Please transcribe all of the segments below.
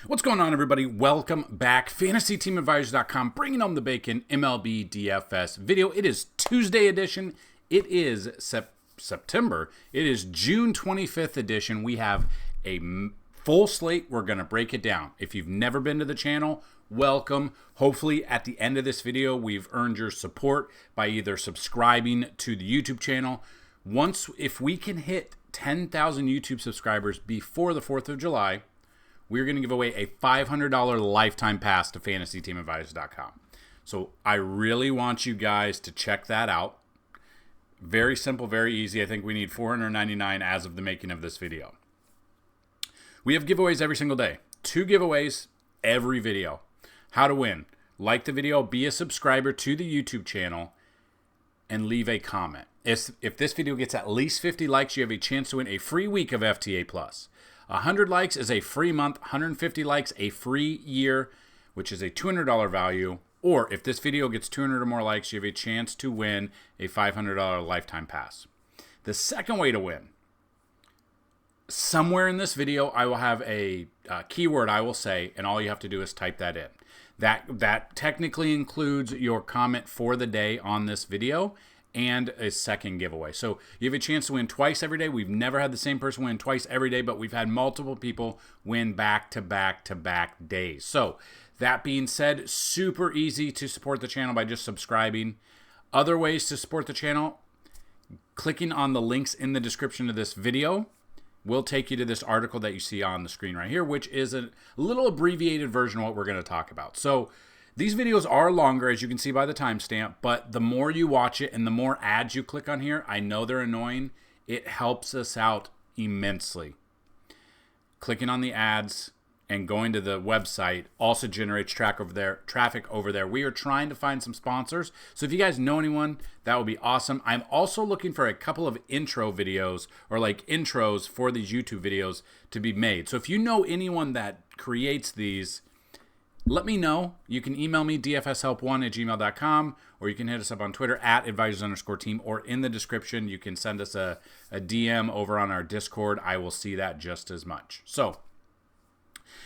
What's going on, everybody? Welcome back. FantasyTeamAdvisors.com, bringing home the bacon MLB DFS video. It is Tuesday edition. It is September. It is June 25th edition. We have a full slate. We're going to break it down. If you've never been to the channel, welcome. Hopefully, at the end of this video, we've earned your support by either subscribing to the YouTube channel. If we can hit 10,000 YouTube subscribers before the 4th of July, we're going to give away a $500 lifetime pass to FantasyTeamAdvisors.com. So I really want you guys to check that out. Very simple, very easy. I think we need $499 as of the making of this video. We have giveaways every single day. 2 giveaways every video. How to win. Like the video, be a subscriber to the YouTube channel, and leave a comment. If this video gets at least 50 likes, you have a chance to win a free week of FTA+. 100 likes is a free month, 150 likes, a free year, which is a $200 value. Or if this video gets 200 or more likes, you have a chance to win a $500 lifetime pass. The second way to win, somewhere in this video, I will have a keyword I will say, and all you have to do is type that in. That technically includes your comment for the day on this video and a second giveaway. So you have a chance to win twice every day. We've never had the same person win twice every day, but we've had multiple people win back-to-back-to-back days. So that being said, super easy to support the channel by just subscribing. Other ways to support the channel, clicking on the links in the description of this video will take you to this article that you see on the screen right here, which is a little abbreviated version of what we're going to talk about. So these videos are longer, as you can see by the timestamp, but the more you watch it and the more ads you click on here, I know they're annoying. It helps us out immensely. Clicking on the ads and going to the website also generates traffic over there. We are trying to find some sponsors. So if you guys know anyone, that would be awesome. I'm also looking for a couple of intro videos or like intros for these YouTube videos to be made. So if you know anyone that creates these, let me know. You can email me, dfshelp1@gmail.com, or you can hit us up on Twitter @advisors_team, or in the description, you can send us a DM over on our Discord. I will see that just as much. So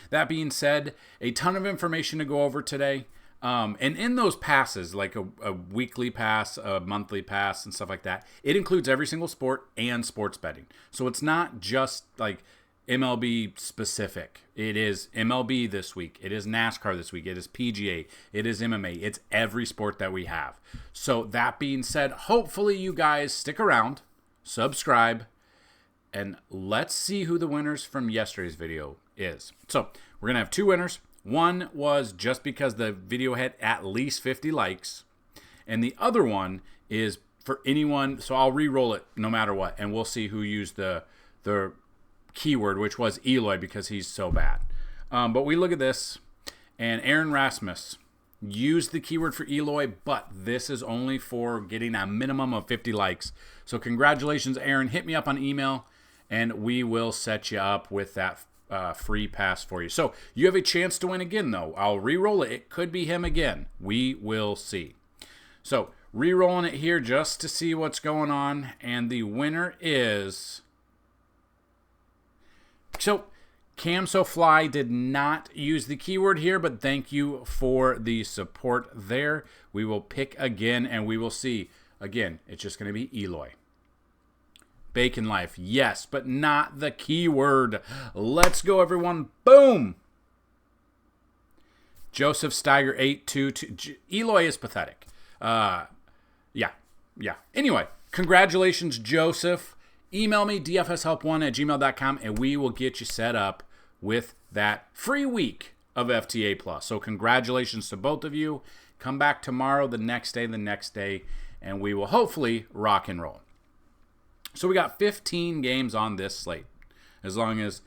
that being said, a ton of information to go over today. And in those passes, like a weekly pass, a monthly pass, and stuff like that, it includes every single sport and sports betting. So it's not just like MLB specific. It is MLB this week. It is NASCAR this week. It is PGA. It is MMA. It's every sport that we have. So that being said, hopefully you guys stick around, subscribe, and let's see who the winners from yesterday's video is. So we're going to have 2 winners. One was just because the video had at least 50 likes. And the other one is for anyone. So I'll re-roll it no matter what. And we'll see who used the keyword, which was Eloy, because he's so bad. But we look at this, and Aaron Rasmus used the keyword for Eloy, but this is only for getting a minimum of 50 likes. So congratulations, Aaron. Hit me up on email, and we will set you up with that free pass for you. So you have a chance to win again, though. I'll re-roll it. It could be him again. We will see. So re-rolling it here just to see what's going on, and the winner is... So, Cam So Fly did not use the keyword here, but thank you for the support there. We will pick again, and we will see. Again, it's just going to be Eloy. Bacon Life, yes, but not the keyword. Let's go, everyone. Boom! Joseph Steiger 822. Eloy is pathetic. Yeah. Anyway, congratulations, Joseph. Email me, dfshelp1@gmail.com, and we will get you set up with that free week of FTA+. So congratulations to both of you. Come back tomorrow, the next day, and we will hopefully rock and roll. So we got 15 games on this slate, as long as,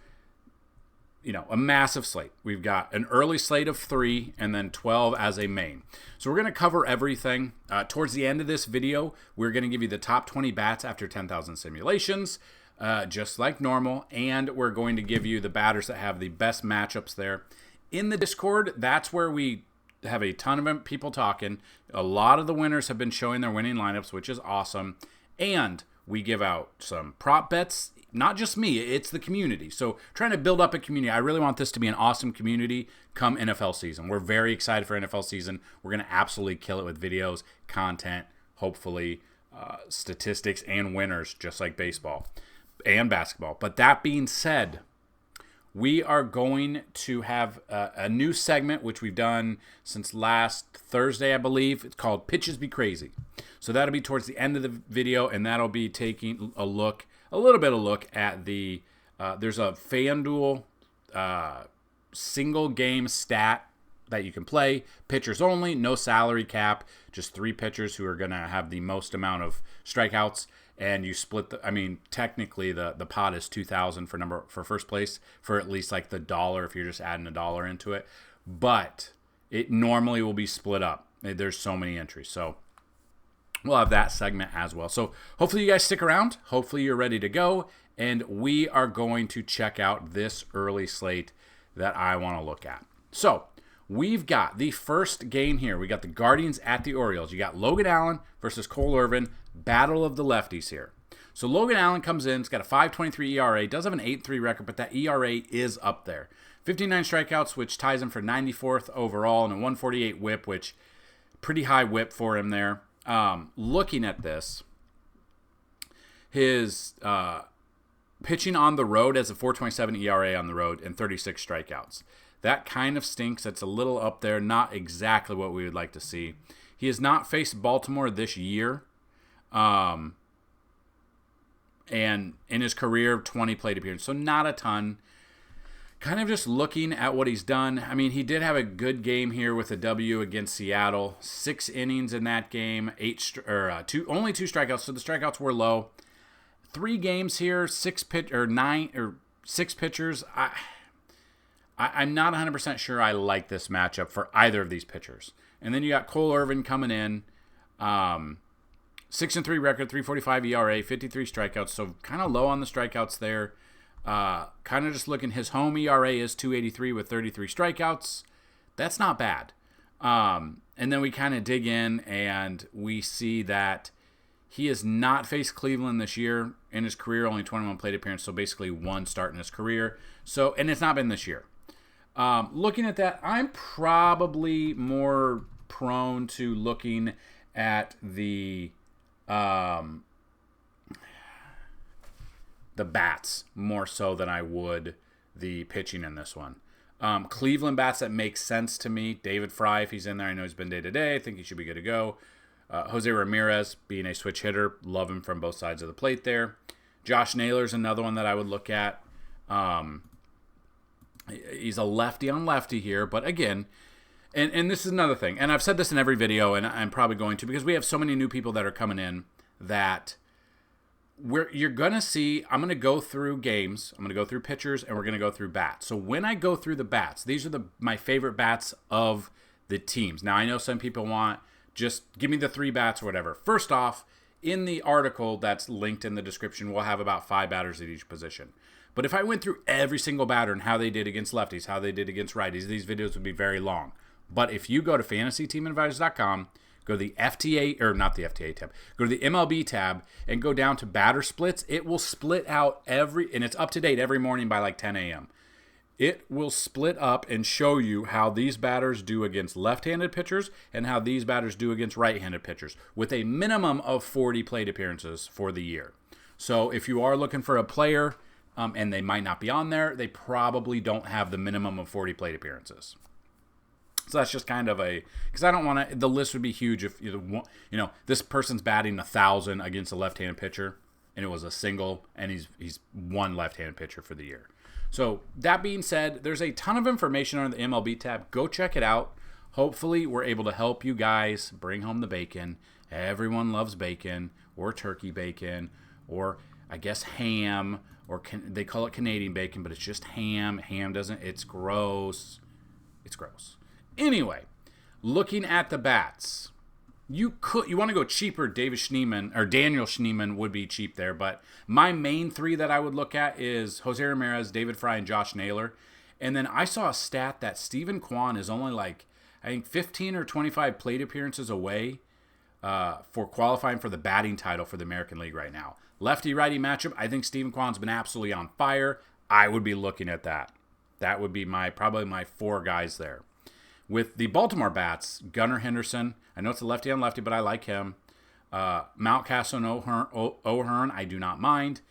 a massive slate. We've got an early slate of 3 and then 12 as a main. So we're going to cover everything. Towards the end of this video, we're going to give you the top 20 bats after 10,000 simulations, just like normal. And we're going to give you the batters that have the best matchups there. In the Discord, that's where we have a ton of people talking. A lot of the winners have been showing their winning lineups, which is awesome. And we give out some prop bets not just me, it's the community. So trying to build up a community. I really want this to be an awesome community come NFL season. We're very excited for NFL season. We're going to absolutely kill it with videos, content, hopefully statistics, and winners, just like baseball and basketball. But that being said, we are going to have a new segment, which we've done since last Thursday, I believe. It's called Pitches Be Crazy. So that'll be towards the end of the video, and that'll be taking a little bit of look at the, there's a FanDuel single game stat that you can play. Pitchers only, no salary cap, just 3 pitchers who are going to have the most amount of strikeouts. And you split technically the pot is $2,000 for first place, for at least like the dollar if you're just adding $1 into it. But it normally will be split up. There's so many entries. So we'll have that segment as well. So hopefully you guys stick around. Hopefully you're ready to go. And we are going to check out this early slate that I want to look at. So we've got the first game here. We got the Guardians at the Orioles. You got Logan Allen versus Cole Irvin. Battle of the lefties here. So Logan Allen comes in. He's got a 5.23 ERA. Does have an 8.3 record, but that ERA is up there. 59 strikeouts, which ties him for 94th overall, and a 148 whip, which pretty high whip for him there. Looking at this, his pitching on the road has a 4.27 ERA on the road and 36 strikeouts. That kind of stinks. That's a little up there. Not exactly what we would like to see. He has not faced Baltimore this year. And in his career, 20 plate appearances. So not a ton. Kind of just looking at what he's done. I mean, he did have a good game here with a W against Seattle. 6 innings in that game. Only 2 strikeouts. So the strikeouts were low. 3 games here. 6 pitchers. I'm not 100% sure I like this matchup for either of these pitchers. And then you got Cole Irvin coming in. 6-3 record, 3.45 ERA, 53 strikeouts. So kind of low on the strikeouts there. Kind of just looking, his home ERA is 2.83 with 33 strikeouts. That's not bad. And then we kind of dig in and we see that he has not faced Cleveland this year in his career, only 21 plate appearances, so basically 1 start in his career. So, and it's not been this year. Looking at that, I'm probably more prone to looking at the bats more so than I would the pitching in this one. Cleveland bats that make sense to me. David Fry, if he's in there, I know he's been day-to-day. I think he should be good to go. Jose Ramirez, being a switch hitter, love him from both sides of the plate there. Josh Naylor's another one that I would look at. He's a lefty on lefty here, but again, and this is another thing, and I've said this in every video, and I'm probably going to, because we have so many new people that are coming in that you're going to see, I'm going to go through games, I'm going to go through pitchers, and we're going to go through bats. So when I go through the bats, these are my favorite bats of the teams. Now, I know some people want, just give me the 3 bats or whatever. First off, in the article that's linked in the description, we'll have about 5 batters at each position. But if I went through every single batter and how they did against lefties, how they did against righties, these videos would be very long. But if you go to FantasyTeamAdvisors.com, go to the FTA, or not the FTA tab, go to the MLB tab, and go down to batter splits, it will split out and it's up to date every morning by like 10 a.m. It will split up and show you how these batters do against left-handed pitchers and how these batters do against right-handed pitchers, with a minimum of 40 plate appearances for the year. So if you are looking for a player, and they might not be on there, they probably don't have the minimum of 40 plate appearances. So that's just kind of because I don't want to, the list would be huge if, this person's batting 1,000 against a left-handed pitcher, and it was a single, and he's one left-handed pitcher for the year. So that being said, there's a ton of information on the MLB tab. Go check it out. Hopefully we're able to help you guys bring home the bacon. Everyone loves bacon, or turkey bacon, or I guess ham, or they call it Canadian bacon, but it's just ham. Ham doesn't, it's gross. It's gross. Anyway, looking at the bats, you want to go cheaper. Daniel Schneemann would be cheap there, but my main 3 that I would look at is Jose Ramirez, David Fry, and Josh Naylor. And then I saw a stat that Stephen Kwan is only like, I think 15 or 25 plate appearances away for qualifying for the batting title for the American League right now. Lefty-righty matchup, I think Stephen Kwan's been absolutely on fire. I would be looking at that. That would be probably my 4 guys there. With the Baltimore bats, Gunnar Henderson. I know it's a lefty on lefty, but I like him. Mountcastle and O'Hearn, I do not mind.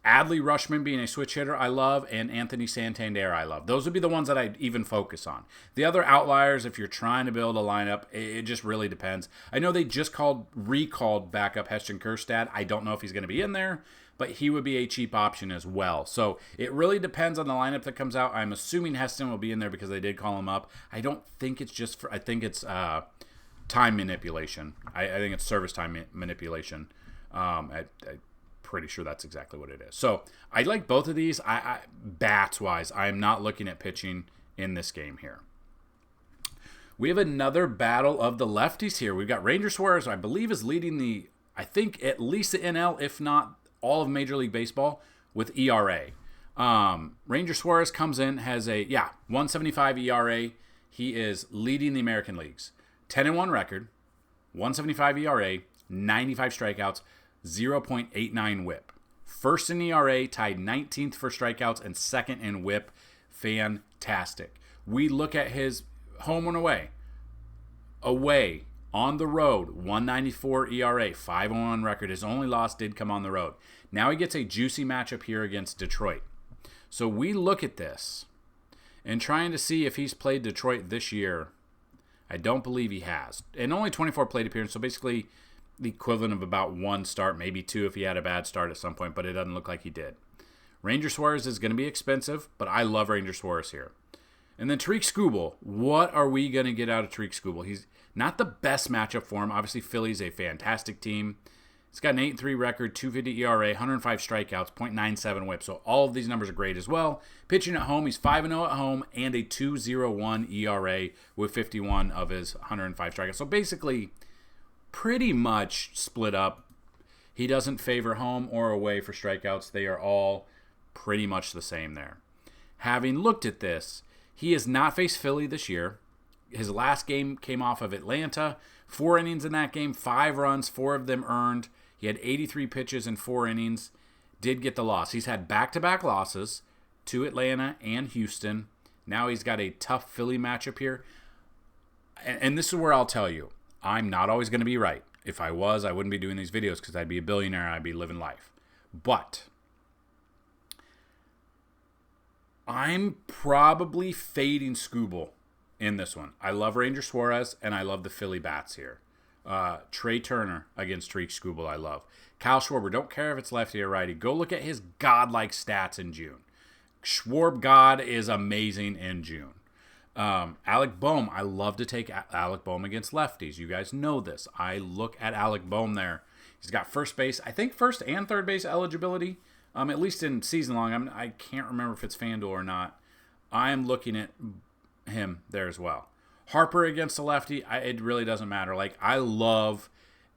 Adley Rutschman being a switch hitter, I love, and Anthony Santander, I love. Those would be the ones that I'd even focus on. The other outliers, if you're trying to build a lineup, it just really depends. I know they just recalled backup Heston Kjerstad. I don't know if he's going to be in there, but he would be a cheap option as well. So it really depends on the lineup that comes out. I'm assuming Heston will be in there because they did call him up. I don't think it's just I think it's time manipulation. I think it's service time manipulation. Pretty sure that's exactly what it is. So I like both of these. Bats wise, I am not looking at pitching in this game here. We have another battle of the lefties here. We've got Ranger Suarez, I believe, is leading I think at least the NL, if not all of Major League Baseball, with ERA. Ranger Suarez comes in, has a 1.75 ERA. He is leading the American leagues. 10-1 record, 1.75 ERA, 95 strikeouts, 0.89 whip. First in ERA, tied 19th for strikeouts, and second in whip. Fantastic. We look at his home and away. Away, on the road, 1.94 ERA, 5.01 record. His only loss did come on the road. Now he gets a juicy matchup here against Detroit. So we look at this and trying to see if he's played Detroit this year. I don't believe he has. And only 24 plate appearances, so basically the equivalent of about 1 start, maybe 2 if he had a bad start at some point, but it doesn't look like he did. Ranger Suarez is going to be expensive, but I love Ranger Suarez here. And then Tariq Skubal. What are we going to get out of Tariq Skubal? He's not the best matchup for him. Obviously, Philly's a fantastic team. He's got an 8-3 record, 2.50 ERA, 105 strikeouts, 0.97 whip. So all of these numbers are great as well. Pitching at home, he's 5-0 at home and a 2.01 ERA with 51 of his 105 strikeouts. So basically, pretty much split up. He doesn't favor home or away for strikeouts. They are all pretty much the same there. Having looked at this, he has not faced Philly this year. His last game came off of Atlanta. 4 innings in that game, 5 runs, 4 of them earned. He had 83 pitches in 4 innings. Did get the loss. He's had back-to-back losses to Atlanta and Houston. Now he's got a tough Philly matchup here. And this is where I'll tell you, I'm not always going to be right. If I was, I wouldn't be doing these videos because I'd be a billionaire. I'd be living life. But I'm probably fading Skubal in this one. I love Ranger Suarez, and I love the Philly bats here. Trey Turner against Tariq Skubal, I love. Kyle Schwarber, don't care if it's lefty or righty. Go look at his godlike stats in June. Schwarb God is amazing in June. Alec Boehm, I love to take Alec Boehm against lefties. You guys know this. I look at Alec Boehm there. He's got first base, I think first and third base eligibility, at least in season long. I can't remember if it's Fanduel or not. I am looking at him there as well. Harper against a lefty, it really doesn't matter. I love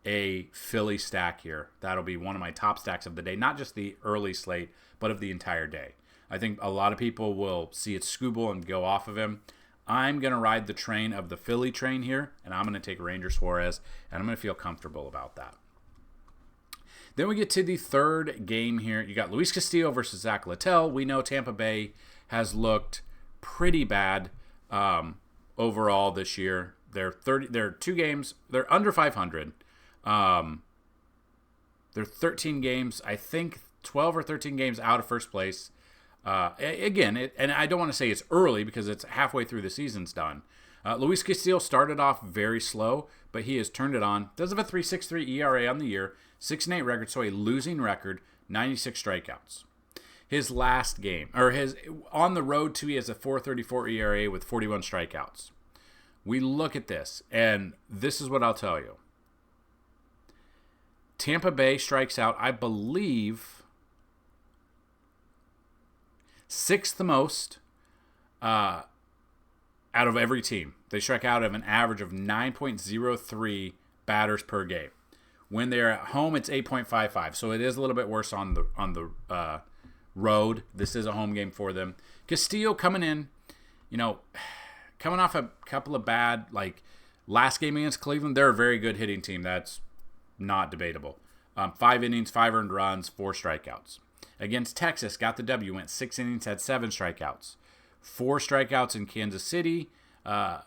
a Philly stack here. That'll be one of my top stacks of the day, not just the early slate, but of the entire day. I think a lot of people will see it's Skubal and go off of him. I'm going to ride the train of the Philly train here, and I'm going to take Ranger Suarez, and I'm going to feel comfortable about that. Then we get to the third game here. You got Luis Castillo versus Zach Littell. We know Tampa Bay has looked pretty bad overall this year. They're 2 games. They're under 500. They're 13 games. I think 12 or 13 games out of first place. And I don't want to say it's early because it's halfway through the season's done. Luis Castillo started off very slow, but he has turned it on. Does have a 3.63 ERA on the year, 6-8 record, so a losing record, 96 strikeouts. His last game, or his on the road too, he has a 4.34 ERA with 41 strikeouts. We look at this, and this is what I'll tell you. Tampa Bay strikes out, I believe, 6th the most out of every team. They strike out of an average of 9.03 batters per game. When they're at home, it's 8.55, so it is a little bit worse on the road. This is a home game for them. Castillo coming in, coming off a couple of bad, last game against Cleveland, they're a very good hitting team. That's not debatable. 5 innings, 5 earned runs, 4 strikeouts. Against Texas, got the W, went 6 innings, had 7 strikeouts. 4 strikeouts in Kansas City, and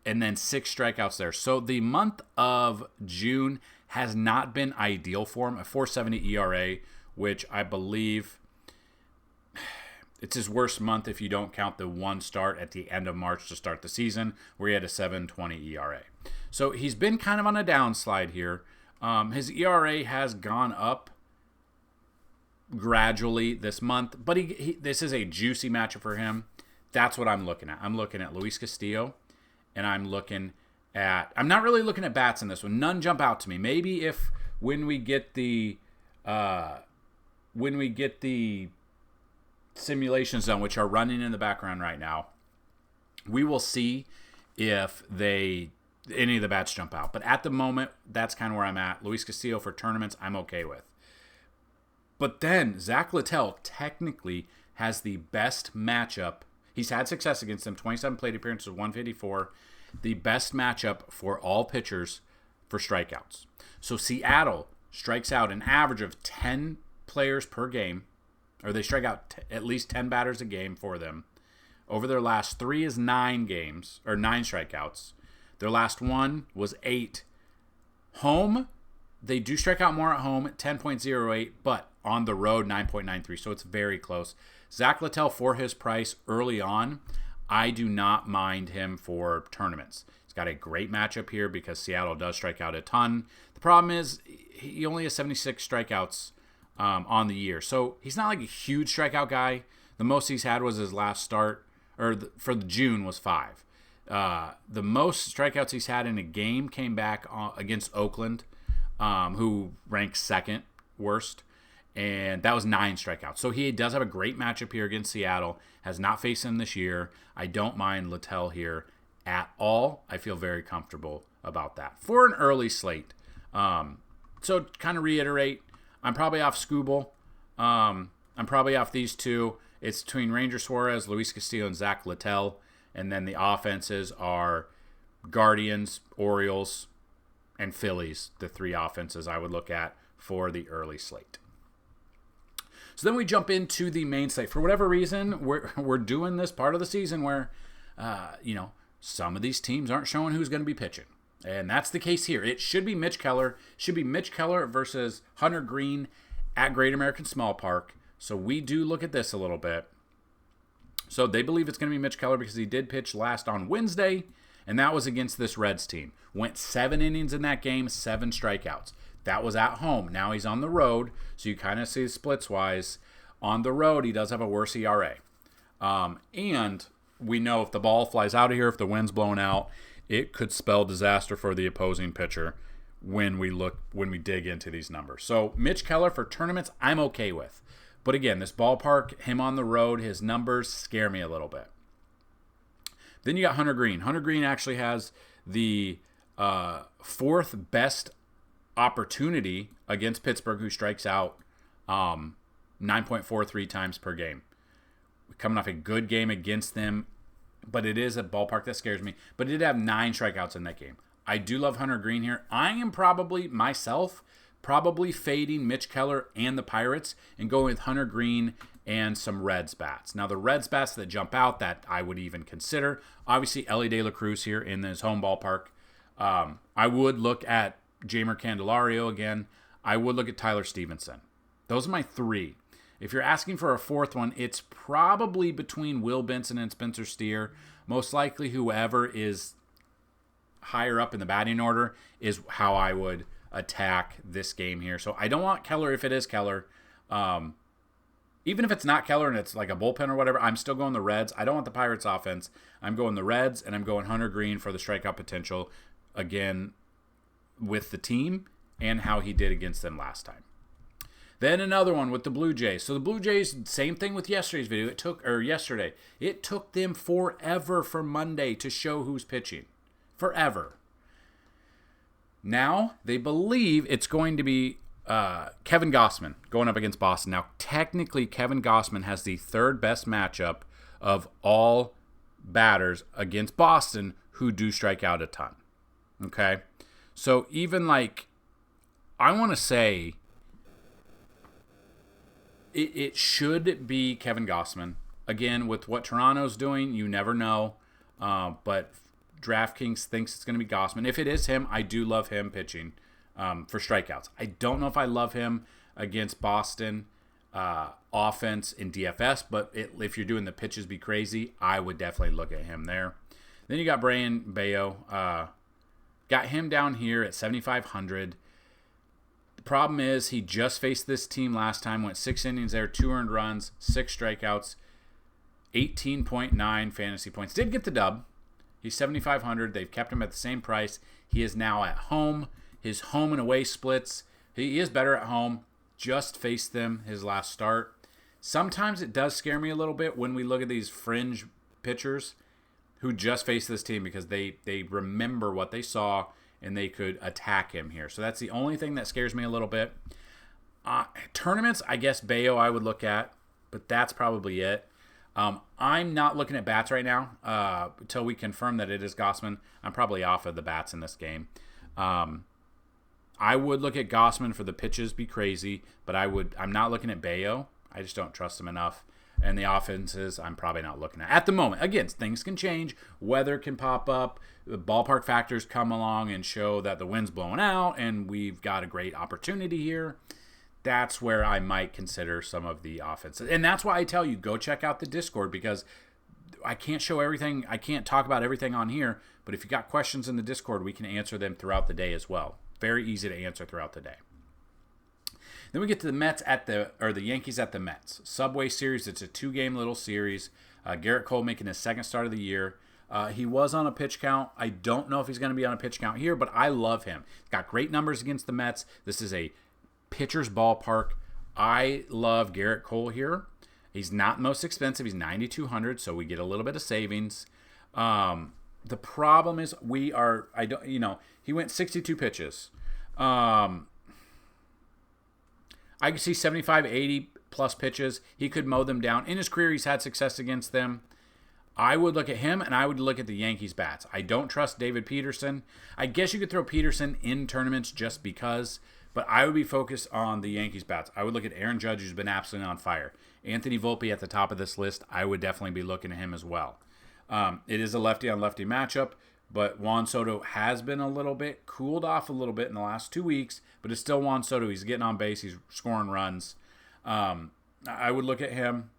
then 6 strikeouts there. So the month of June has not been ideal for him. A 4.70 ERA, which I believe it's his worst month if you don't count the one start at the end of March to start the season where he had a 7.20 ERA. So he's been kind of on a downslide here. His ERA has gone up gradually this month, but this is a juicy matchup for him. That's what I'm looking at. I'm looking at Luis Castillo, and I'm not really looking at bats in this one. None jump out to me. Maybe if when we get the simulations done, which are running in the background right now, we will see if any of the bats jump out. But at the moment, that's kind of where I'm at. Luis Castillo for tournaments, I'm okay with. But then Zach Littell technically has the best matchup. He's had success against them. 27 plate appearances, 154. The best matchup for all pitchers for strikeouts. So Seattle strikes out an average of 10 players per game, or they strike out at least 10 batters a game for them. Over their last 3 is 9 games, or 9 strikeouts. Their last one was 8. Home, they do strike out more at home at 10.08, but on the road, 9.93, so it's very close. Zach Littell, for his price early on, I do not mind him for tournaments. He's got a great matchup here because Seattle does strike out a ton. The problem is he only has 76 strikeouts on the year. So he's not like a huge strikeout guy. The most he's had was his last start, for the June was 5. The most strikeouts he's had in a game came back against Oakland, who ranks second worst, and that was 9 strikeouts. So he does have a great matchup here against Seattle. Has not faced him this year. I don't mind Littell here at all. I feel very comfortable about that for an early slate. So kind of reiterate, I'm probably off Scooble. I'm probably off these two. It's between Ranger Suarez, Luis Castillo, and Zach Littell. And then the offenses are Guardians, Orioles, and Phillies, the 3 offenses I would look at for the early slate. So then we jump into the main slate. For whatever reason, we're doing this part of the season where, some of these teams aren't showing who's going to be pitching. And that's the case here. It should be Mitch Keller. Should be Mitch Keller versus Hunter Green at Great American Small Park. So we do look at this a little bit. So they believe it's going to be Mitch Keller because he did pitch last on Wednesday, and that was against this Reds team. Went 7 innings in that game, 7 strikeouts. That was at home. Now he's on the road, so you kind of see splits-wise. On the road, he does have a worse ERA. And we know if the ball flies out of here, if the wind's blown out, it could spell disaster for the opposing pitcher when we dig into these numbers. So Mitch Keller for tournaments, I'm okay with. But again, this ballpark, him on the road, his numbers scare me a little bit. Then you got Hunter Green. Hunter Green actually has the 4th best opportunity against Pittsburgh, who strikes out 9.43 times per game. Coming off a good game against them, but it is a ballpark that scares me. But it did have 9 strikeouts in that game. I do love Hunter Green here. I am probably fading Mitch Keller and the Pirates and going with Hunter Green and some Reds bats. Now, the Reds bats that jump out that I would even consider, obviously Elly De La Cruz here in his home ballpark. I would look at Jeimer Candelario again. I would look at Tyler Stevenson. Those are my 3. If you're asking for a 4th one, it's probably between Will Benson and Spencer Steer. Most likely whoever is higher up in the batting order is how I would attack this game here. So I don't want Keller if it is Keller. Even if it's not Keller and it's like a bullpen or whatever, I'm still going the Reds. I don't want the Pirates offense. I'm going the Reds, and I'm going Hunter Green for the strikeout potential, again, with the team and how he did against them last time. Then another one with the Blue Jays. So the Blue Jays, same thing with yesterday's video. Yesterday. It took them forever for Monday to show who's pitching. Forever. Now, they believe it's going to be Kevin Gausman going up against Boston. Now, technically, Kevin Gausman has the 3rd best matchup of all batters against Boston who do strike out a ton. Okay? So, even like I want to say it should be Kevin Gausman. Again, with what Toronto's doing, you never know. But DraftKings thinks it's going to be Gausman. If it is him, I do love him pitching for strikeouts. I don't know if I love him against Boston offense in DFS, but if you're doing the pitches be crazy, I would definitely look at him there. Then you got Brayan Bello. Got him down here at 7,500. The problem is he just faced this team last time, went 6 innings there, 2 earned runs, 6 strikeouts, 18.9 fantasy points. Did get the dub. He's 7,500. They've kept him at the same price. He is now at home. His home and away splits. He is better at home. Just faced them his last start. Sometimes it does scare me a little bit when we look at these fringe pitchers who just faced this team because they remember what they saw and they could attack him here. So that's the only thing that scares me a little bit. Tournaments, I guess Bayo I would look at, but that's probably it. I'm not looking at bats right now until we confirm that it is Gausman. I'm probably off of the bats in this game. I would look at Gausman for the pitches, be crazy, but I'm not looking at Bayo. I just don't trust him enough. And the offenses, I'm probably not looking at the moment. Again, things can change. Weather can pop up. The ballpark factors come along and show that the wind's blowing out and we've got a great opportunity here. That's where I might consider some of the offenses. And that's why I tell you, go check out the Discord, because I can't show everything. I can't talk about everything on here. But if you got questions in the Discord, we can answer them throughout the day as well. Very easy to answer throughout the day. Then we get to the Yankees at the Mets. Subway Series, it's a 2-game little series. Garrett Cole making his second start of the year. He was on a pitch count. I don't know if he's going to be on a pitch count here, but I love him. He's got great numbers against the Mets. This is a pitcher's ballpark. I love Garrett Cole here. He's not the most expensive. He's $9,200, so we get a little bit of savings. The problem is he went 62 pitches. I could see 75, 80 plus pitches. He could mow them down. In his career, he's had success against them. I would look at him, and I would look at the Yankees bats. I don't trust David Peterson. I guess you could throw Peterson in tournaments just because, but I would be focused on the Yankees bats. I would look at Aaron Judge, who's been absolutely on fire. Anthony Volpe at the top of this list. I would definitely be looking at him as well. It is a lefty-on-lefty matchup, but Juan Soto has been a little bit cooled off a little bit in the last 2 weeks, but it's still Juan Soto. He's getting on base. He's scoring runs. I would look at him.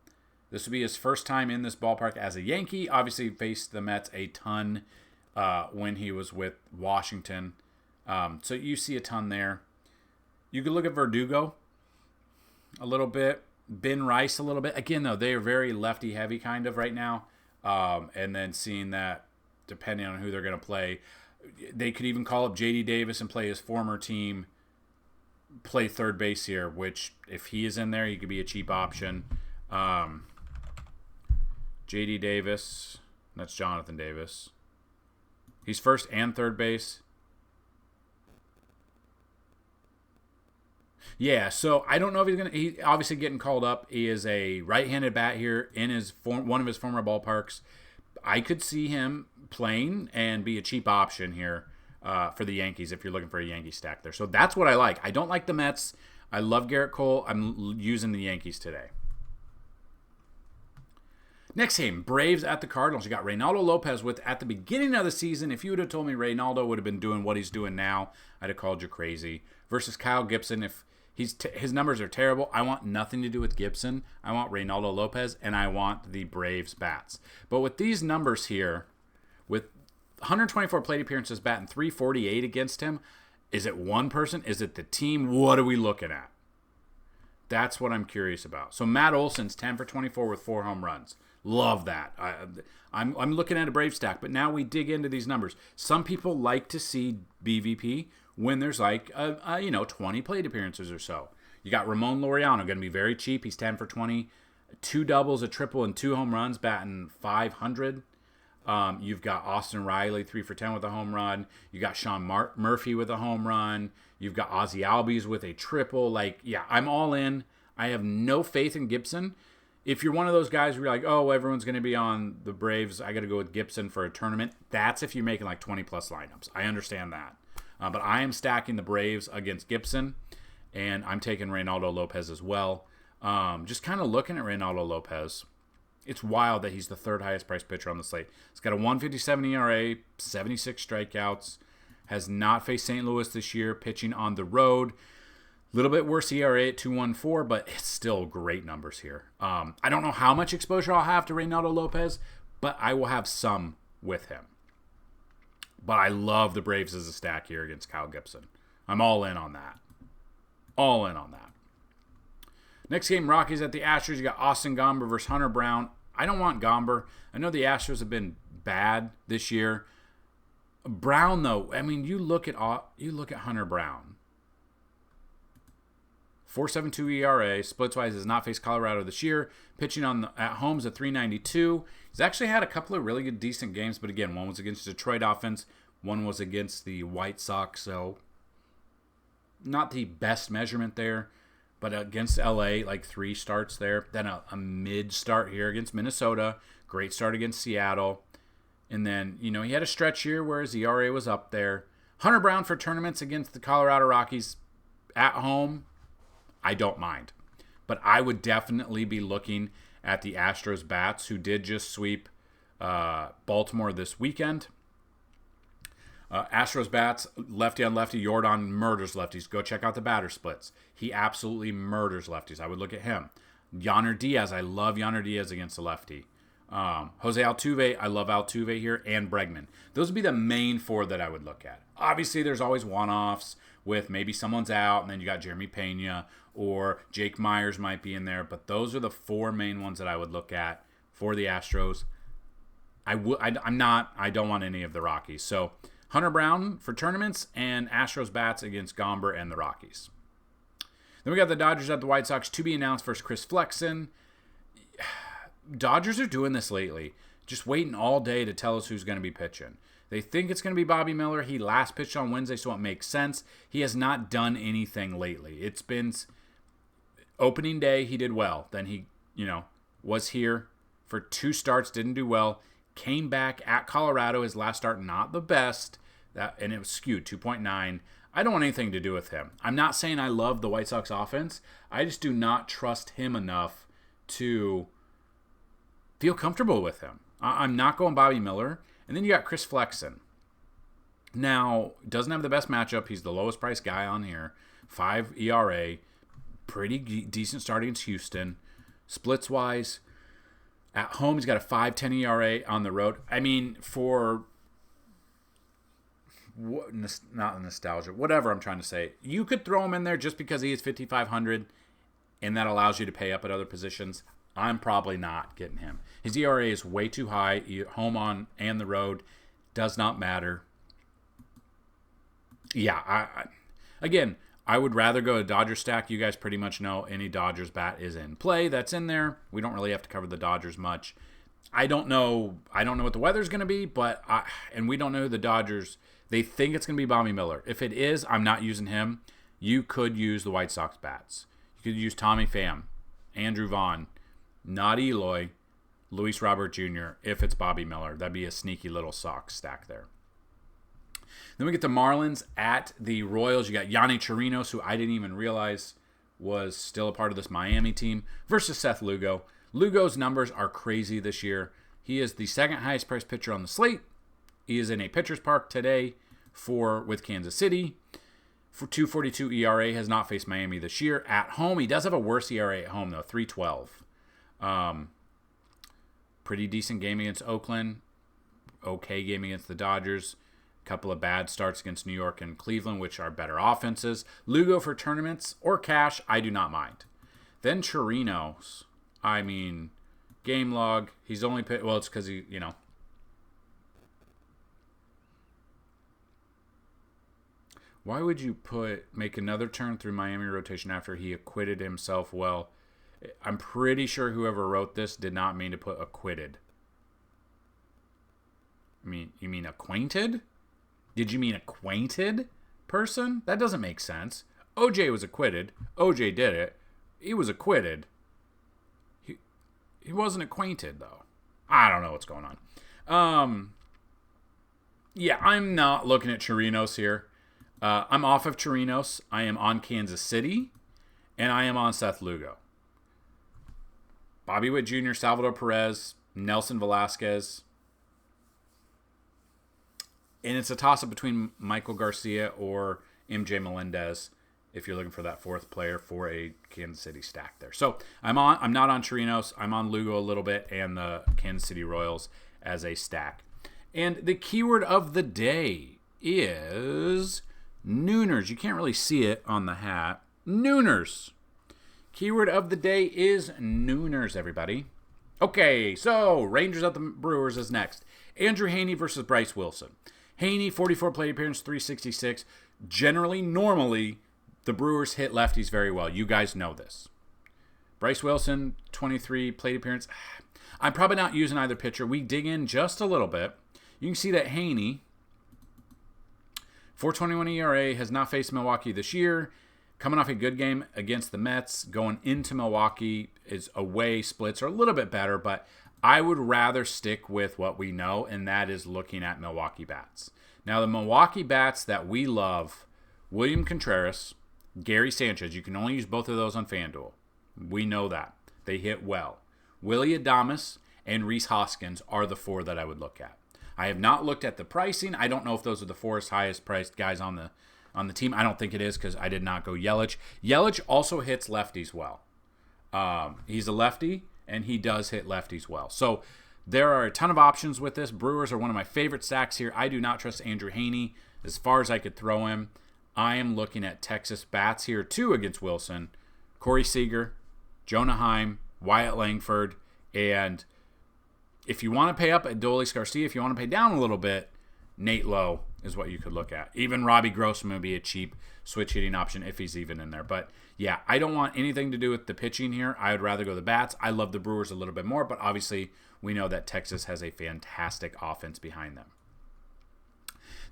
This would be his first time in this ballpark as a Yankee. Obviously, he faced the Mets a ton when he was with Washington. So you see a ton there. You could look at Verdugo a little bit. Ben Rice a little bit. Again, though, they are very lefty-heavy kind of right now. And then seeing that, depending on who they're going to play, they could even call up J.D. Davis and play his former team, play third base here, which if he is in there, he could be a cheap option. J.D. Davis, that's Jonathan Davis. He's first and third base. Yeah, so I don't know if he's going to... He's obviously getting called up. He is a right-handed bat here in one of his former ballparks. I could see him playing and be a cheap option here for the Yankees if you're looking for a Yankee stack there. So that's what I like. I don't like the Mets. I love Garrett Cole. I'm using the Yankees today. Next game, Braves at the Cardinals. You got Reynaldo Lopez with, at the beginning of the season, if you would have told me Reynaldo would have been doing what he's doing now, I'd have called you crazy. Versus Kyle Gibson. If his numbers are terrible, I want nothing to do with Gibson. I want Reynaldo Lopez, and I want the Braves bats. But with these numbers here, with 124 plate appearances, batting .348 against him, is it one person? Is it the team? What are we looking at? That's what I'm curious about. So Matt Olson's 10 for 24 with 4 home runs. Love that. I'm looking at a Brave stack, but now we dig into these numbers. Some people like to see BVP when there's like 20 plate appearances or so. You got Ramon Laureano, going to be very cheap. He's 10 for 20, 2 doubles, a triple, and 2 home runs, batting .500. You've got Austin Riley, 3 for 10 with a home run. You got Sean Murphy with a home run. You've got Ozzie Albies with a triple. I'm all in. I have no faith in Gibson. If you're one of those guys where you're like, oh, everyone's going to be on the Braves, I got to go with Gibson for a tournament. That's if you're making like 20-plus lineups. I understand that. But I am stacking the Braves against Gibson, and I'm taking Reynaldo Lopez as well. Just kind of looking at Reynaldo Lopez, it's wild that he's the third highest priced pitcher on the slate. He's got a 1.57 ERA, 76 strikeouts, has not faced St. Louis this year, pitching on the road. A little bit worse ERA at 2.14, but it's still great numbers here. I don't know how much exposure I'll have to Reynaldo Lopez, but I will have some with him. But I love the Braves as a stack here against Kyle Gibson. I'm all in on that. All in on that. Next game, Rockies at the Astros. You got Austin Gomber versus Hunter Brown. I don't want Gomber. I know the Astros have been bad this year. Brown, though, I mean, you look at Hunter Brown. 4.72 ERA. Splitswise has not faced Colorado this year. Pitching at home's a 3.92. He's actually had a couple of really good, decent games, but again, one was against Detroit offense, one was against the White Sox, so not the best measurement there. But against LA, like 3 starts there. Then a mid start here against Minnesota. Great start against Seattle. And then, he had a stretch here where his ERA was up there. Hunter Brown for tournaments against the Colorado Rockies at home, I don't mind. But I would definitely be looking at the Astros bats, who did just sweep Baltimore this weekend. Astros bats, lefty on lefty. Yordan murders lefties. Go check out the batter splits. He absolutely murders lefties. I would look at him. Yonner Diaz. I love Yonner Diaz against a lefty. Jose Altuve. I love Altuve here. And Bregman. Those would be the main 4 that I would look at. Obviously, there's always one-offs with maybe someone's out, and then you got Jeremy Pena or Jake Myers might be in there. But those are the 4 main ones that I would look at for the Astros. I don't want any of the Rockies. So Hunter Brown for tournaments and Astros bats against Gomber and the Rockies. Then we got the Dodgers at the White Sox, to be announced versus Chris Flexen. Dodgers are doing this lately, just waiting all day to tell us who's going to be pitching. They think it's going to be Bobby Miller. He last pitched on Wednesday, so it makes sense. He has not done anything lately. It's been opening day, he did well. Then he, was here for 2 starts, didn't do well. Came back at Colorado, his last start, not the best, and it was skewed, 2.9. I don't want anything to do with him. I'm not saying I love the White Sox offense. I just do not trust him enough to feel comfortable with him. I'm not going Bobby Miller. And then you got Chris Flexen. Now, doesn't have the best matchup. He's the lowest priced guy on here. 5 ERA. Pretty decent start against Houston. Splits-wise, at home, he's got a 5.10 ERA on the road. I mean, for not nostalgia, whatever I'm trying to say, you could throw him in there just because he is 5,500, and that allows you to pay up at other positions. I'm probably not getting him. His ERA is way too high. Home on and the road does not matter. Yeah, I would rather go a Dodger stack. You guys pretty much know any Dodgers bat is in play that's in there. We don't really have to cover the Dodgers much. I don't know what the weather's going to be, and we don't know who the Dodgers. They think it's going to be Bobby Miller. If it is, I'm not using him. You could use the White Sox bats. You could use Tommy Pham, Andrew Vaughn, not Eloy, Luis Robert Jr. If it's Bobby Miller, that'd be a sneaky little Sox stack there. Then we get the Marlins at the Royals. You got Yanni Chirinos, who I didn't even realize was still a part of this Miami team, versus Seth Lugo. Lugo's numbers are crazy this year. He is the second highest priced pitcher on the slate. He is in a pitcher's park today with Kansas City. For 2.42 ERA, has not faced Miami this year. At home, he does have a worse ERA at home, though, 3.12. Pretty decent game against Oakland. Okay game against the Dodgers. Couple of bad starts against New York and Cleveland, which are better offenses. Lugo for tournaments or cash, I do not mind. Then Chirinos. I mean, game log. He's only it's because he, Why would you make another turn through Miami rotation after he acquitted himself well? I'm pretty sure whoever wrote this did not mean to put acquitted. You mean acquainted? Did you mean acquainted person? That doesn't make sense. OJ was acquitted. OJ did it. He was acquitted. He wasn't acquainted, though. I don't know what's going on. Yeah, I'm not looking at Chirinos here. I'm off of Chirinos. I am on Kansas City, and I am on Seth Lugo. Bobby Witt Jr., Salvador Perez, Nelson Velasquez. And it's a toss-up between Michael Garcia or MJ Melendez if you're looking for that fourth player for a Kansas City stack there. So I'm not on Chirinos. I'm on Lugo a little bit and the Kansas City Royals as a stack. And the keyword of the day is Nooners. You can't really see it on the hat. Nooners. Keyword of the day is Nooners, everybody. Okay, so Rangers at the Brewers is next. Andrew Heaney versus Bryce Wilson. Heaney, 44 plate appearance, 366. Normally, the Brewers hit lefties very well. You guys know this. Bryce Wilson, 23 plate appearance. I'm probably not using either pitcher. We dig in just a little bit. You can see that Heaney, 4.21 ERA, has not faced Milwaukee this year. Coming off a good game against the Mets, going into Milwaukee, is away splits are a little bit better, but I would rather stick with what we know, and that is looking at Milwaukee bats. Now, the Milwaukee bats that we love, William Contreras, Gary Sanchez. You can only use both of those on Fanduel. We know that. They hit well. Willie Adames and Rhys Hoskins are the four that I would look at. I have not looked at the pricing. I don't know if those are the four highest priced guys on the team. I don't think it is because I did not go Yelich. Yelich also hits lefties well. He's a lefty, and he does hit lefties well. So there are a ton of options with this. Brewers are one of my favorite stacks here. I do not trust Andrew Heaney as far as I could throw him. I am looking at Texas bats here, too, against Wilson. Corey Seager, Jonah Heim, Wyatt Langford, and if you want to pay up at Adolis Garcia, if you want to pay down a little bit, Nate Lowe is what you could look at. Even Robbie Grossman would be a cheap switch hitting option if he's even in there. But yeah, I don't want anything to do with the pitching here. I would rather go the bats. I love the Brewers a little bit more, but obviously we know that Texas has a fantastic offense behind them.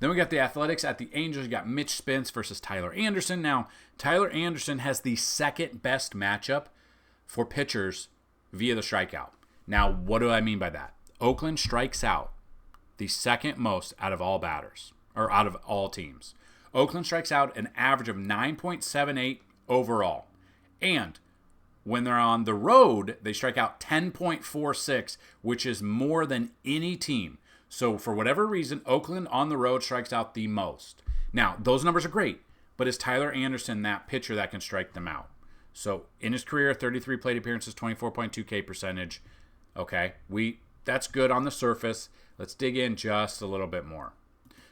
Then we got the Athletics at the Angels. You got Mitch Spence versus Tyler Anderson. Now, Tyler Anderson has the second best matchup for pitchers via the strikeout. Now, what do I mean by that? Oakland strikes out the second most out of all batters, or out of all teams. Oakland strikes out an average of 9.78 overall. And when they're on the road, they strike out 10.46, which is more than any team. So for whatever reason, Oakland on the road strikes out the most. Now, those numbers are great, but is Tyler Anderson that pitcher that can strike them out? So in his career, 33 plate appearances, 24.2 K percentage. Okay, that's good on the surface. Let's dig in just a little bit more.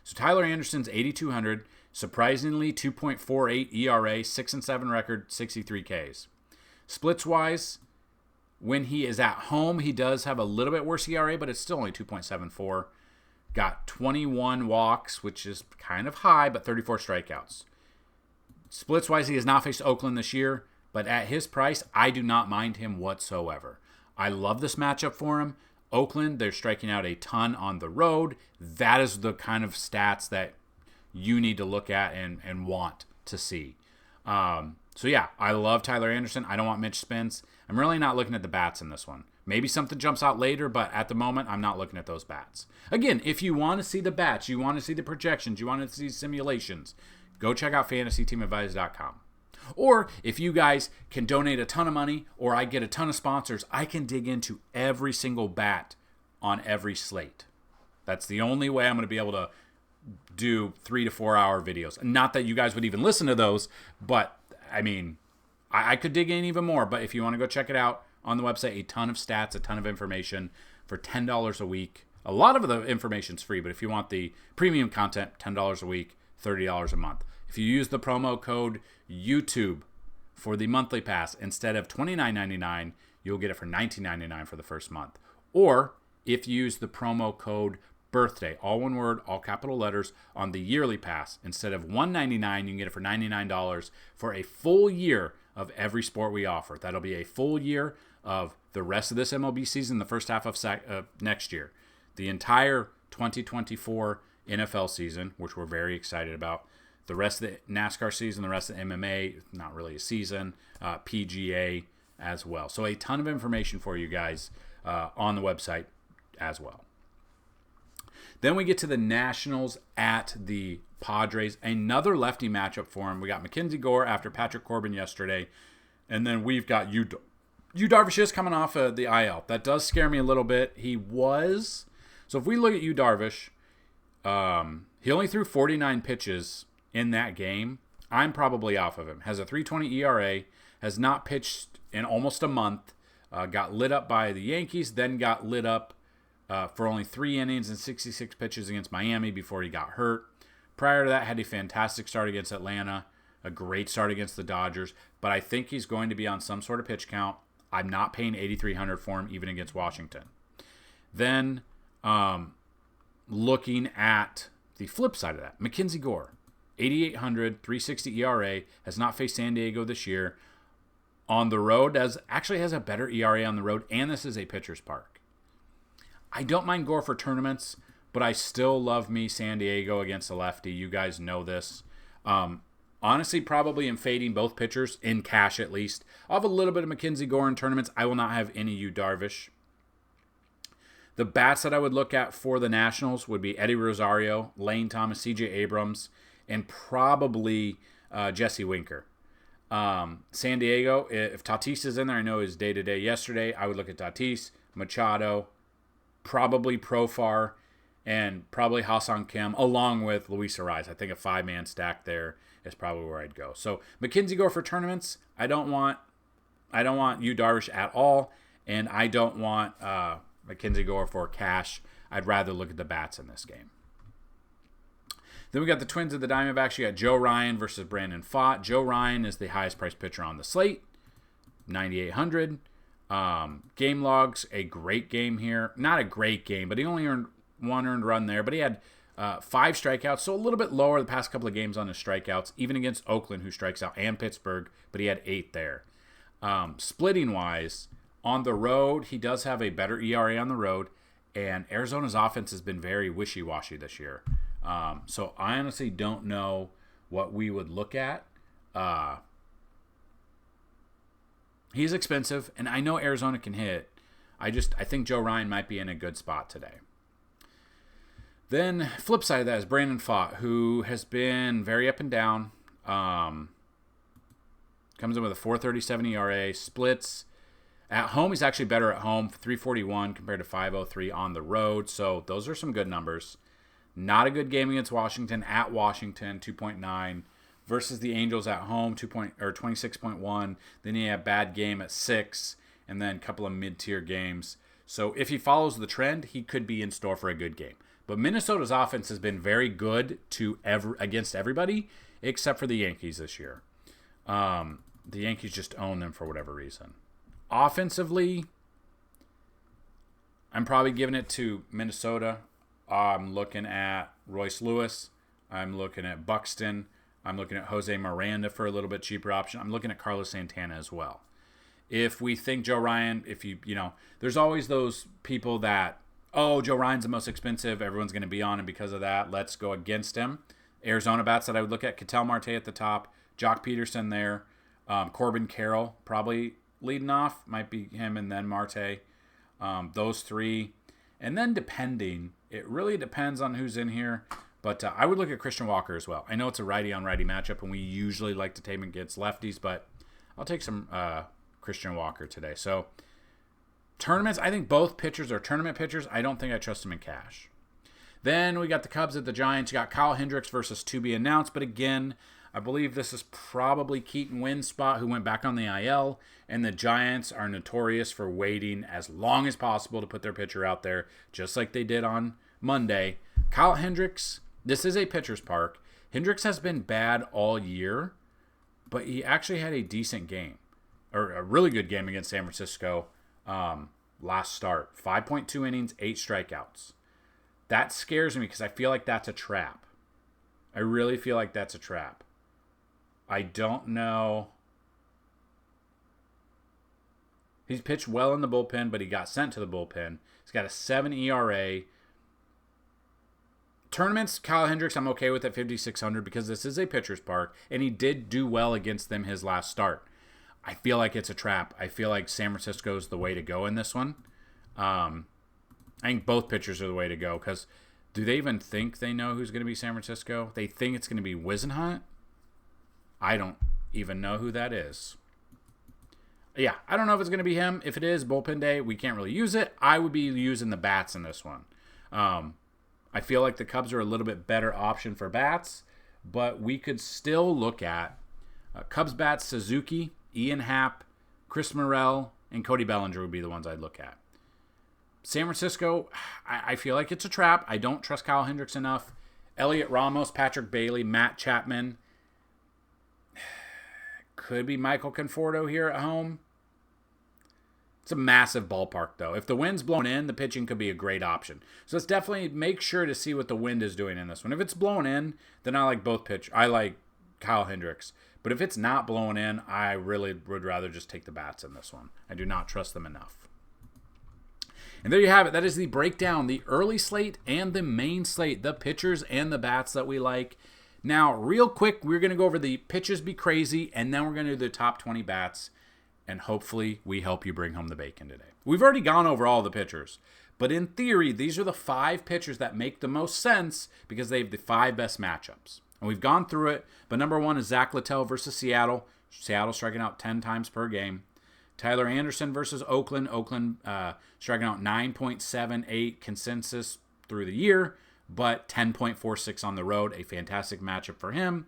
So Tyler Anderson's 8,200, surprisingly 2.48 ERA, 6-7 record, 63 Ks. Splits-wise, when he is at home, he does have a little bit worse ERA, but it's still only 2.74. Got 21 walks, which is kind of high, but 34 strikeouts. Splits-wise, he has not faced Oakland this year, but at his price, I do not mind him whatsoever. I love this matchup for him. Oakland, they're striking out a ton on the road. That is the kind of stats that you need to look at and want to see. So yeah, I love Tyler Anderson. I don't want Mitch Spence. I'm really not looking at the bats in this one. Maybe something jumps out later, but at the moment, I'm not looking at those bats. Again, if you want to see the bats, you want to see the projections, you want to see simulations, go check out FantasyTeamAdvisors.com. Or if you guys can donate a ton of money or I get a ton of sponsors, I can dig into every single bat on every slate. That's the only way I'm going to be able to do 3 to 4 hour videos. Not that you guys would even listen to those, but I mean, I could dig in even more. But if you want to go check it out on the website, a ton of stats, a ton of information for $10 a week. A lot of the information's free, but if you want the premium content, $10 a week, $30 a month. If you use the promo code YouTube for the monthly pass, instead of $29.99, you'll get it for $19.99 for the first month. Or if you use the promo code birthday, all one word, all capital letters, on the yearly pass, instead of $199, you can get it for $99 for a full year of every sport we offer. That'll be a full year of the rest of this MLB season, the first half of next year, the entire 2024 NFL season, which we're very excited about. The rest of the NASCAR season, the rest of the MMA, not really a season, PGA as well. So a ton of information for you guys on the website as well. Then we get to the Nationals at the Padres. Another lefty matchup for him. We got Mackenzie Gore after Patrick Corbin yesterday. And then we've got Yu Darvish is coming off of the IL. That does scare me a little bit. So if we look at Yu Darvish, he only threw 49 pitches in that game. I'm probably off of him. Has a 3.20 ERA. Has not pitched in almost a month. Got lit up by the Yankees. Then got lit up for only 3 innings and 66 pitches against Miami before he got hurt. Prior to that, had a fantastic start against Atlanta. A great start against the Dodgers. But I think he's going to be on some sort of pitch count. I'm not paying $8,300 for him, even against Washington. Then, looking at the flip side of that, Mackenzie Gore, 8,800, 3.60 ERA, has not faced San Diego this year. On the road, actually has a better ERA on the road, and this is a pitcher's park. I don't mind Gore for tournaments, but I still love me San Diego against a lefty. You guys know this. Honestly, probably am fading both pitchers, in cash at least. I'll have a little bit of Mackenzie Gore in tournaments. I will not have any Yu Darvish. The bats that I would look at for the Nationals would be Eddie Rosario, Lane Thomas, CJ Abrams, and probably Jesse Winker. San Diego, if Tatis is in there, I know his day-to-day yesterday. I would look at Tatis, Machado, probably Profar, and probably Ha-Seong Kim, along with Luis Ariz. I think a 5-man stack there is probably where I'd go. So Mackenzie Gore for tournaments. I don't want Yu Darvish at all, and I don't want Mackenzie Gore for cash. I'd rather look at the bats in this game. Then we got the Twins of the Diamondbacks. You got Joe Ryan versus Brandon Pfaadt. Joe Ryan is the highest priced pitcher on the slate, 9,800. Game logs, a great game here. Not a great game, but he only earned 1 earned run there. But he had 5 strikeouts, so a little bit lower the past couple of games on his strikeouts, even against Oakland, who strikes out, and Pittsburgh, but he had 8 there. Splitting-wise, on the road, he does have a better ERA on the road, and Arizona's offense has been very wishy-washy this year. So I honestly don't know what we would look at. He's expensive, and I know Arizona can hit. I think Joe Ryan might be in a good spot today. Then, flip side of that is Brandon Pfaadt, who has been very up and down. Comes in with a 4.37 ERA, splits. At home, he's actually better at home, 3.41 compared to 5.03 on the road. So those are some good numbers. Not a good game against Washington. At Washington, 2.9 versus the Angels at home, 26.1. Then he had a bad game at 6, and then a couple of mid-tier games. So if he follows the trend, he could be in store for a good game. But Minnesota's offense has been very good against everybody except for the Yankees this year. The Yankees just own them for whatever reason. Offensively, I'm probably giving it to Minnesota. I'm looking at Royce Lewis. I'm looking at Buxton. I'm looking at Jose Miranda for a little bit cheaper option. I'm looking at Carlos Santana as well. If we think Joe Ryan, there's always those people that, Joe Ryan's the most expensive. Everyone's going to be on him because of that. Let's go against him. Arizona bats that I would look at, Ketel Marte at the top, Jock Peterson there, Corbin Carroll probably leading off. Might be him and then Marte. Those 3. And then it really depends on who's in here. But I would look at Christian Walker as well. I know it's a righty-on-righty matchup, and we usually like to take him against lefties, but I'll take some Christian Walker today. So tournaments, I think both pitchers are tournament pitchers. I don't think I trust them in cash. Then we got the Cubs at the Giants. You got Kyle Hendricks versus to be announced. But again, I believe this is probably Keaton Wynn's spot, who went back on the IL. And the Giants are notorious for waiting as long as possible to put their pitcher out there, just like they did on Monday. Kyle Hendricks, this is a pitcher's park. Hendricks has been bad all year, but he actually had a decent game, or a really good game against San Francisco last start. 5.2 innings, 8 strikeouts. That scares me because I feel like that's a trap. I really feel like that's a trap. I don't know. He's pitched well in the bullpen, but he got sent to the bullpen. He's got a 7 ERA. Tournaments, Kyle Hendricks, I'm okay with at 5,600 because this is a pitcher's park, and he did do well against them his last start. I feel like it's a trap. I feel like San Francisco is the way to go in this one. I think both pitchers are the way to go because Do they even think they know who's going to be San Francisco? They think it's going to be Wisenhunt? I don't even know who that is. Yeah, I don't know if it's going to be him. If it is, bullpen day, we can't really use it. I would be using the bats in this one. I feel like the Cubs are a little bit better option for bats, but we could still look at Cubs bats, Suzuki, Ian Happ, Chris Morel, and Cody Bellinger would be the ones I'd look at. San Francisco, I feel like it's a trap. I don't trust Kyle Hendricks enough. Elliot Ramos, Patrick Bailey, Matt Chapman. Could be Michael Conforto here at home. It's a massive ballpark, though. If the wind's blowing in, the pitching could be a great option. So let's definitely make sure to see what the wind is doing in this one. If it's blowing in, then I like both pitch. I like Kyle Hendricks. But if it's not blowing in, I really would rather just take the bats in this one. I do not trust them enough. And there you have it. That is the breakdown, the early slate and the main slate, the pitchers and the bats that we like. Now, real quick, we're going to go over the pitches be crazy, and then we're going to do the top 20 bats, and hopefully we help you bring home the bacon today. We've already gone over all the pitchers, but in theory, these are the 5 pitchers that make the most sense because they have the 5 best matchups. And we've gone through it, but number 1 is Zach Littell versus Seattle. Seattle striking out 10 times per game. Tyler Anderson versus Oakland. Oakland striking out 9.78 consensus through the year, but 10.46 on the road. A fantastic matchup for him.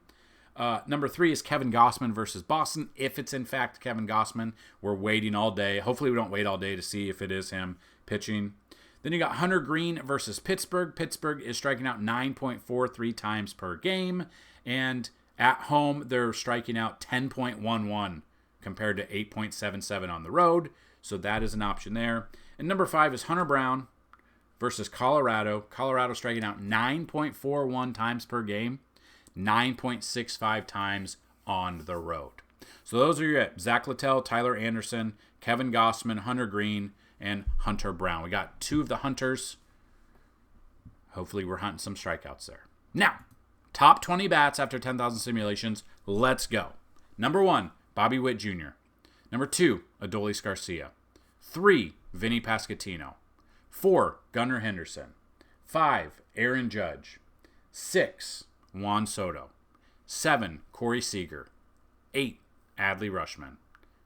Number 3 is Kevin Gausman versus Boston. If it's in fact Kevin Gausman, we're waiting all day. Hopefully we don't wait all day to see if it is him pitching. Then you got Hunter Green versus Pittsburgh. Pittsburgh is striking out 9.43 times per game. And at home, they're striking out 10.11 compared to 8.77 on the road. So that is an option there. And number 5 is Hunter Brown versus Colorado. Colorado striking out 9.41 times per game, 9.65 times on the road. So those are your Zach Littell, Tyler Anderson, Kevin Gausman, Hunter Green, and Hunter Brown. We got 2 of the Hunters. Hopefully we're hunting some strikeouts there. Now, top 20 bats after 10,000 simulations. Let's go. Number 1, Bobby Witt Jr. Number 2, Adolis Garcia. 3, Vinny Pasquantino. 4, Gunnar Henderson. 5, Aaron Judge. 6, Juan Soto. 7, Corey Seager. 8, Adley Rutschman.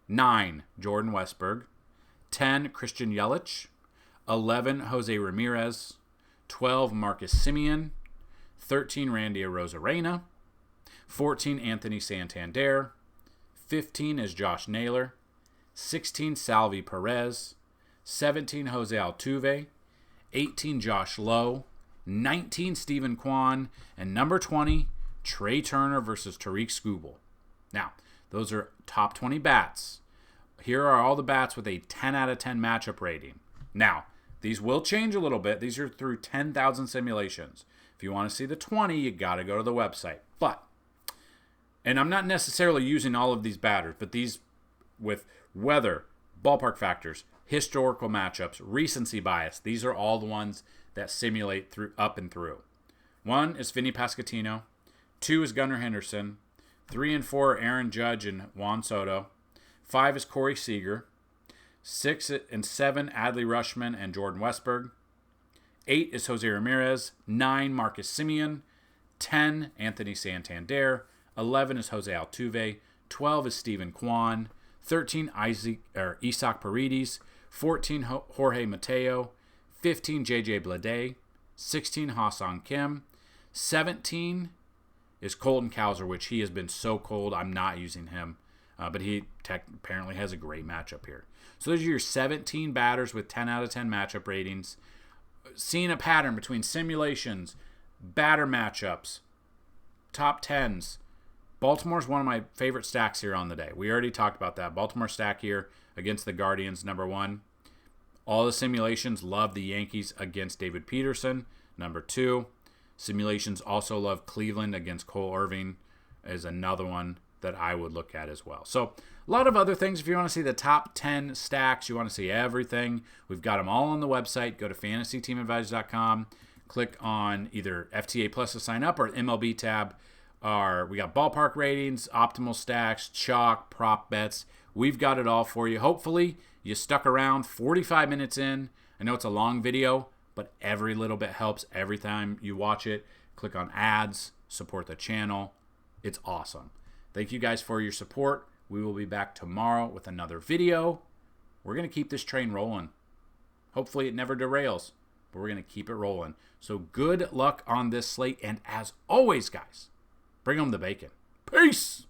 9, Jordan Westburg. 10, Christian Yelich. 11, Jose Ramirez. 12, Marcus Semien. 13, Randy Arozarena. 14, Anthony Santander. 15 is Josh Naylor. 16, Salvi Perez. 17, Jose Altuve. 18, Josh Lowe. 19, Stephen Kwan. And number 20, Trey Turner versus Tariq Skubal. Now, those are top 20 bats. Here are all the bats with a 10 out of 10 matchup rating. Now, these will change a little bit. These are through 10,000 simulations. If you want to see the 20, you got to go to the website. And I'm not necessarily using all of these batters, but these with weather, ballpark factors, historical matchups, recency bias, these are all the ones that simulate through up and through. 1 is Vinny Pasquantino. 2 is Gunnar Henderson. 3 and 4 are Aaron Judge and Juan Soto. 5 is Corey Seager. 6 and 7, Adley Rutschman and Jordan Westburg. 8 is Jose Ramirez. 9, Marcus Semien. 10, Anthony Santander. 11 is Jose Altuve. 12 is Stephen Kwan. 13, Isaac Paredes. 14, Jorge Mateo. 15, J.J. Bleday. 16, Ha-Seong Kim. 17 is Colton Cowser, which he has been so cold, I'm not using him. But he apparently has a great matchup here. So those are your 17 batters with 10 out of 10 matchup ratings. Seeing a pattern between simulations, batter matchups, top 10s. Baltimore's one of my favorite stacks here on the day. We already talked about that. Baltimore stack here against the Guardians, number 1. All the simulations love the Yankees against David Peterson, number 2. Simulations also love Cleveland against Cole Irvin is another one that I would look at as well. So a lot of other things. If you want to see the top 10 stacks, you want to see everything, we've got them all on the website. Go to FantasyTeamAdvisors.com. Click on either FTA Plus to sign up or MLB tab. We got ballpark ratings, optimal stacks, chalk, prop bets. We've got it all for you. Hopefully you stuck around 45 minutes in. I know it's a long video, but every little bit helps. Every time you watch it, click on ads, support the channel. It's awesome. Thank you guys for your support. We will be back tomorrow with another video. We're going to keep this train rolling. Hopefully it never derails, but we're going to keep it rolling. So good luck on this slate. And as always, guys, bring home the bacon. Peace!